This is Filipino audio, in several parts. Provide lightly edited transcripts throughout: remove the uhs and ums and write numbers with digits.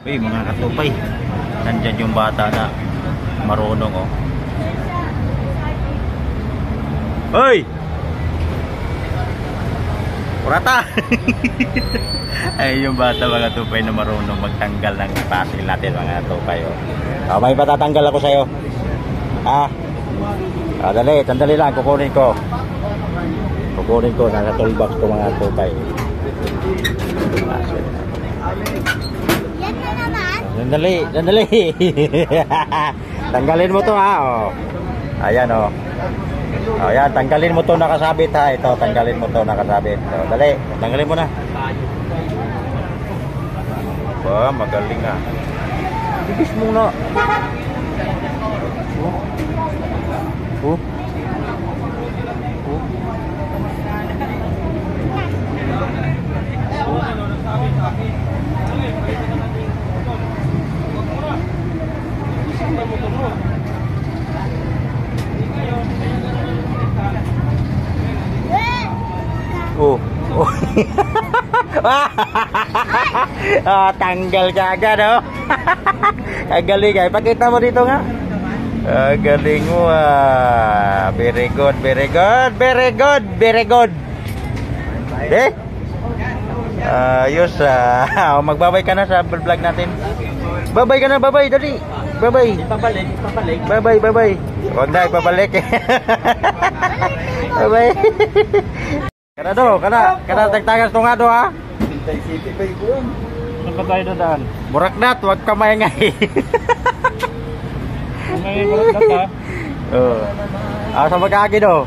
Uy, mga katupay, nandyan yung bata na marunong, oh. Hoy! Kurata! Ay, yung bata mga katupay na marunong magtanggal ng pasil natin mga katupay, oh. May patatanggal ako sa'yo. Dali, sandali lang, kukunin ko. Nasa toolbox ko mga katupay. Sandali. Tanggalin mo to, ha, oh. Ayan, oh. Ayan, tanggalin mo to nakasabit, ha. Ito, tanggalin mo to nakasabit. So, dali, tanggalin mo na. Wah, magaling, ha. Bibis mo na. Oh. Tanggal ka agad, oh. Galing, ay. Pakita mo dito nga. Galing mo, very good. Ayos, magbabay ka na sa vlog natin. Babay ka na, dali. Babay. Ipabalik. Babay. Huwag na, ipabalik. Babay. Kana tagtagas to nga do, ha. Bintay City pa yun. Ano ba tayo daan? Murakdat, huwag ka maingay. Murakdat, ha. Asa magkaki do?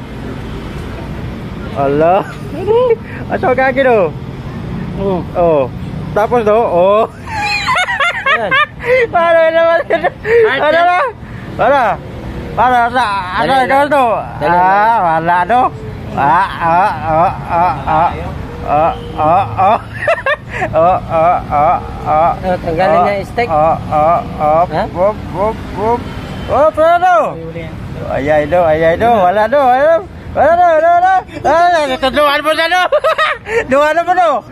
Allah. Asa magkaki do? Tapos do? Para naman. Para sa do? Wala do. Tanggalin niya yung steak. Pero ayay do. Wala do. Duaan mo na do.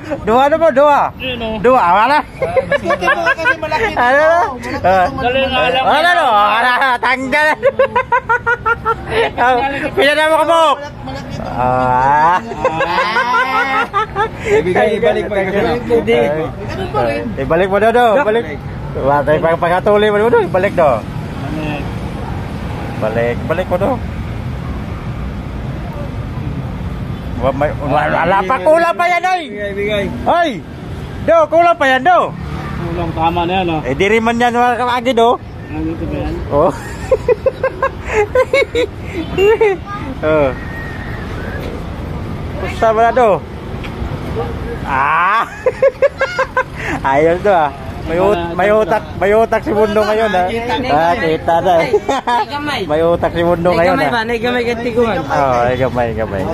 Dua. Wala. Kasi malaki. Wala do. Tanggal. Pinala mo kabok. Ibalik mo. Ibalik mo do. Watay pagpatuloy mo do. Ibalik do. Balik mo do. Wala pa, kulang pa yan, oy. Bigay. Oy. Do, kulang pa yan, do. Kulang, tama na yan, oh. Di rin man yan agi do. Nandito ba yan? Pusta ba na do? Ayos do, ah. May utak si Mundo ngayon, ha. Kita na. May utak si Mundo ngayon, ha. May gamay ganti ko man. May gamay.